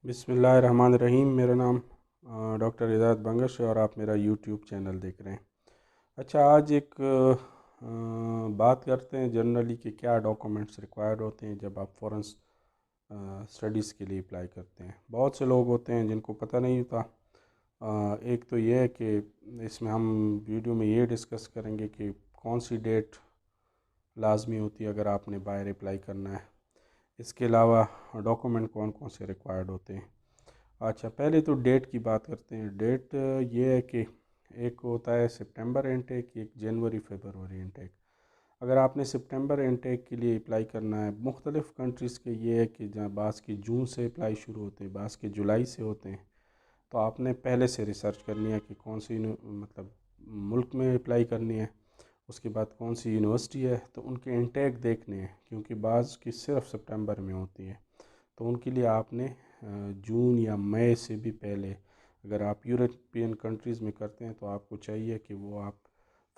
بسم اللہ الرحمن الرحیم۔ میرا نام ڈاکٹر اعجاز بنگش ہے اور آپ میرا یوٹیوب چینل دیکھ رہے ہیں۔ اچھا، آج ایک بات کرتے ہیں جنرلی کہ کیا ڈاکومنٹس ریکوائرڈ ہوتے ہیں جب آپ فورن اسٹڈیز کے لیے اپلائی کرتے ہیں۔ بہت سے لوگ ہوتے ہیں جن کو پتہ نہیں ہوتا۔ ایک تو یہ ہے کہ اس میں ہم ویڈیو میں یہ ڈسکس کریں گے کہ کون سی ڈیٹ لازمی ہوتی ہے اگر آپ نے باہر اپلائی کرنا ہے۔ اس کے علاوہ ڈاکومنٹ کون کون سے ریکوائرڈ ہوتے ہیں۔ اچھا، پہلے تو ڈیٹ کی بات کرتے ہیں۔ ڈیٹ یہ ہے کہ ایک ہوتا ہے سپٹمبر انٹیک، ایک جنوری فیبروری انٹیک۔ اگر آپ نے سپٹمبر انٹیک کے لیے اپلائی کرنا ہے، مختلف کنٹریز کے یہ ہے کہ جہاں بعض کے جون سے اپلائی شروع ہوتے ہیں، بعض کے جولائی سے ہوتے ہیں، تو آپ نے پہلے سے ریسرچ کرنی ہے کہ کون سی مطلب ملک میں اپلائی کرنی ہے، اس کے بعد کون سی یونیورسٹی ہے، تو ان کے انٹیک دیکھنے ہیں کیونکہ بعض کی صرف سپٹمبر میں ہوتی ہے، تو ان کے لیے آپ نے جون یا مئی سے بھی پہلے، اگر آپ یورپین کنٹریز میں کرتے ہیں تو آپ کو چاہیے کہ وہ آپ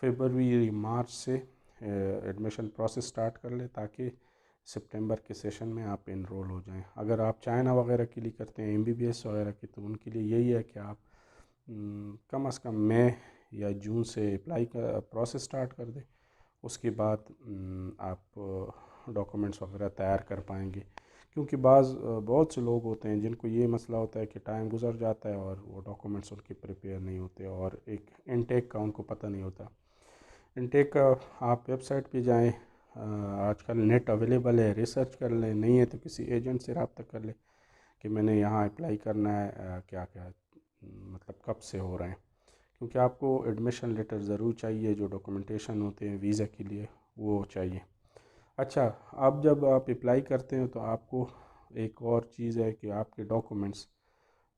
فیبروری یا مارچ سے ایڈمیشن پروسیس سٹارٹ کر لیں تاکہ سپٹمبر کے سیشن میں آپ انرول ہو جائیں۔ اگر آپ چائنا وغیرہ کے لیے کرتے ہیں MBBS وغیرہ کی، تو ان کے لیے یہی ہے کہ آپ کم از کم مئی یا جون سے اپلائی کا پروسیس سٹارٹ کر دیں، اس کے بعد آپ ڈاکومنٹس وغیرہ تیار کر پائیں گے۔ کیونکہ بہت سے لوگ ہوتے ہیں جن کو یہ مسئلہ ہوتا ہے کہ ٹائم گزر جاتا ہے اور وہ ڈاکومنٹس ان کے پریپیئر نہیں ہوتے اور ایک انٹیک کا ان کو پتہ نہیں ہوتا۔ انٹیک کا آپ ویب سائٹ پہ جائیں، آج کل نیٹ اویلیبل ہے، ریسرچ کر لیں، نہیں ہے تو کسی ایجنٹ سے رابطہ کر لیں کہ میں نے یہاں اپلائی کرنا ہے، کیا کیا مطلب کب سے ہو رہے ہیں، کیونکہ آپ کو ایڈمیشن لیٹر ضرور چاہیے، جو ڈاکومنٹیشن ہوتے ہیں ویزا کے لیے وہ چاہیے۔ اچھا، اب جب آپ اپلائی کرتے ہیں تو آپ کو ایک اور چیز ہے کہ آپ کے ڈاکومنٹس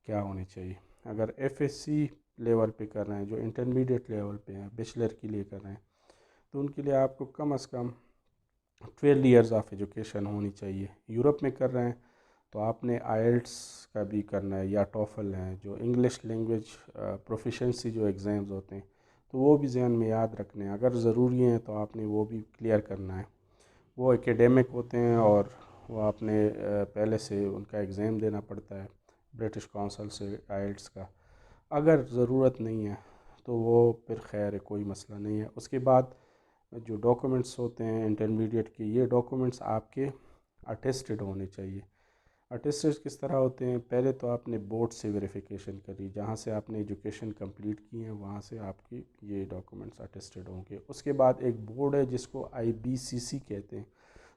کیا ہونے چاہیے۔ اگر FSC لیول پہ کر رہے ہیں، جو انٹرمیڈیٹ لیول پہ ہیں، بیچلر کے لیے کر رہے ہیں، تو ان کے لیے آپ کو کم از کم 12 ایئرز آف ایجوکیشن ہونی چاہیے۔ یورپ میں کر رہے ہیں تو آپ نے IELTS کا بھی کرنا ہے یا ٹوفل ہیں، جو انگلش لینگویج پروفیشنسی جو ایگزامز ہوتے ہیں، تو وہ بھی ذہن میں یاد رکھنے ہیں۔ اگر ضروری ہیں تو آپ نے وہ بھی کلیئر کرنا ہے۔ وہ ایکیڈیمک ہوتے ہیں اور وہ آپ نے پہلے سے ان کا ایگزام دینا پڑتا ہے برٹش کونسل سے IELTS کا۔ اگر ضرورت نہیں ہے تو وہ پھر خیر ہے، کوئی مسئلہ نہیں ہے۔ اس کے بعد جو ڈاکومنٹس ہوتے ہیں انٹرمیڈیٹ کے، یہ ڈاکومنٹس آپ کے اٹیسٹڈ ہونے چاہیے۔ اٹیسٹڈ کس طرح ہوتے ہیں؟ پہلے تو آپ نے بورڈ سے ویریفیکیشن کری، جہاں سے آپ نے ایجوکیشن کمپلیٹ کی ہے وہاں سے آپ کی یہ ڈاکومنٹس اٹیسٹڈ ہوں گے۔ اس کے بعد ایک بورڈ ہے جس کو IBCC کہتے ہیں،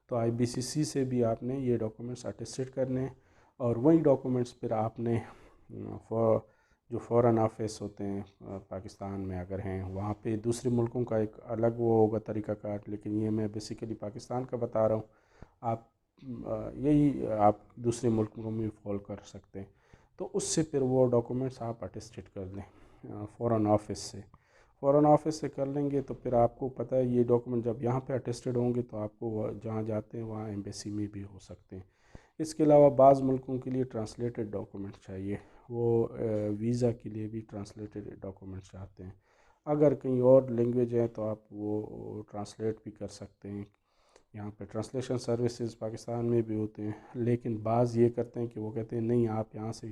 تو IBCC سے بھی آپ نے یہ ڈاکومنٹس اٹیسٹڈ کرنے ہیں، اور وہی ڈاکومنٹس پھر آپ نے جو فورن آفس ہوتے ہیں پاکستان میں اگر ہیں، وہاں پہ دوسرے ملکوں کا ایک الگ وہ ہوگا طریقہ کار، لیکن یہ میں بیسیکلی پاکستان کا بتا رہا ہوں۔ آپ یہی آپ دوسرے ملکوں میں فالو کر سکتے ہیں، تو اس سے پھر وہ ڈاکومنٹس آپ اٹیسٹڈ کر لیں فورن آفس سے۔ فورن آفس سے کر لیں گے تو پھر آپ کو پتہ ہے یہ ڈاکومنٹ جب یہاں پہ اٹیسٹڈ ہوں گے تو آپ کو جہاں جاتے ہیں وہاں ایمبیسی میں بھی ہو سکتے ہیں۔ اس کے علاوہ بعض ملکوں کے لیے ٹرانسلیٹڈ ڈاکومنٹ چاہیے، وہ ویزا کے لیے بھی ٹرانسلیٹڈ ڈاکومنٹ چاہتے ہیں۔ اگر کہیں اور لینگویج ہے تو آپ وہ ٹرانسلیٹ بھی کر سکتے ہیں۔ یہاں پہ ٹرانسلیشن سروسز پاکستان میں بھی ہوتے ہیں، لیکن بعض یہ کرتے ہیں کہ وہ کہتے ہیں نہیں، آپ یہاں سے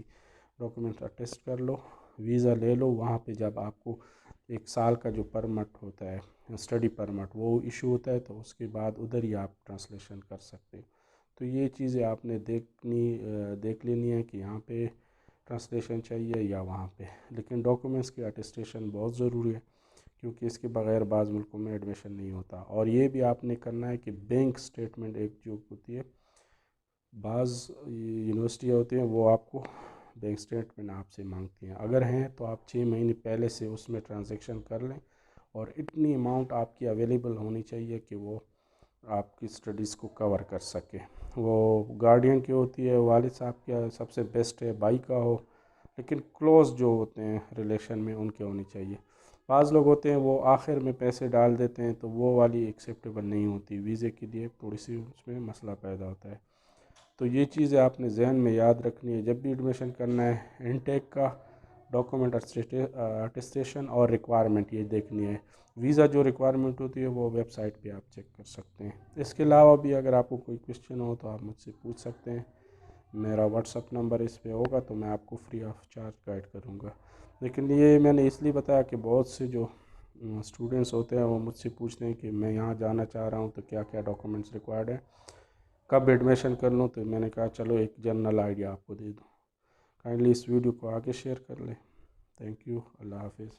ڈاکومنٹ اٹیسٹ کر لو، ویزا لے لو، وہاں پہ جب آپ کو 1 سال کا جو پرمٹ ہوتا ہے اسٹڈی پرمٹ وہ ایشو ہوتا ہے تو اس کے بعد ادھر ہی آپ ٹرانسلیشن کر سکتے ہیں۔ تو یہ چیزیں آپ نے دیکھ لینی ہے کہ یہاں پہ ٹرانسلیشن چاہیے یا وہاں پہ، لیکن ڈاکومنٹس کی اٹیسٹیشن بہت ضروری ہے کیونکہ اس کے بغیر بعض ملکوں میں ایڈمیشن نہیں ہوتا۔ اور یہ بھی آپ نے کرنا ہے کہ بینک سٹیٹمنٹ ایک جو ہوتی ہے، بعض یونیورسٹیاں ہوتی ہیں وہ آپ کو بینک سٹیٹمنٹ آپ سے مانگتی ہیں، اگر ہیں تو آپ 6 مہینے پہلے سے اس میں ٹرانزیکشن کر لیں، اور اتنی اماؤنٹ آپ کی اویلیبل ہونی چاہیے کہ وہ آپ کی اسٹڈیز کو کور کر سکے۔ وہ گارڈین کی ہوتی ہے، والد صاحب کا سب سے بیسٹ ہے، بھائی کا ہو، لیکن کلوز جو ہوتے ہیں ریلیشن میں ان کے ہونی چاہیے۔ بعض لوگ ہوتے ہیں وہ آخر میں پیسے ڈال دیتے ہیں تو وہ والی ایکسیپٹیبل نہیں ہوتی، ویزے کے لیے تھوڑی سی اس میں مسئلہ پیدا ہوتا ہے۔ تو یہ چیزیں آپ نے ذہن میں یاد رکھنی ہے جب بھی ایڈمیشن کرنا ہے۔ انٹیک کا ڈاکومنٹ اٹیسٹیشن اور ریکوائرمنٹ یہ دیکھنی ہے۔ ویزا جو ریکوائرمنٹ ہوتی ہے وہ ویب سائٹ پہ آپ چیک کر سکتے ہیں۔ اس کے علاوہ بھی اگر آپ کو کوئی کویشچن ہو تو آپ مجھ سے پوچھ سکتے ہیں، میرا واٹس اپ نمبر اس پہ ہوگا تو میں آپ کو فری آف چارج گائیڈ کروں گا. لیکن یہ میں نے اس لیے بتایا کہ بہت سے جو اسٹوڈنٹس ہوتے ہیں وہ مجھ سے پوچھتے ہیں کہ میں یہاں جانا چاہ رہا ہوں تو کیا کیا ڈاکومنٹس ریکوائرڈ ہیں, کب ایڈمیشن کر لوں. تو میں نے کہا چلو ایک جنرل آئیڈیا آپ کو دے دوں. کائنڈلی اس ویڈیو کو آگے شیئر کر لیں. Thank you. اللہ حافظ.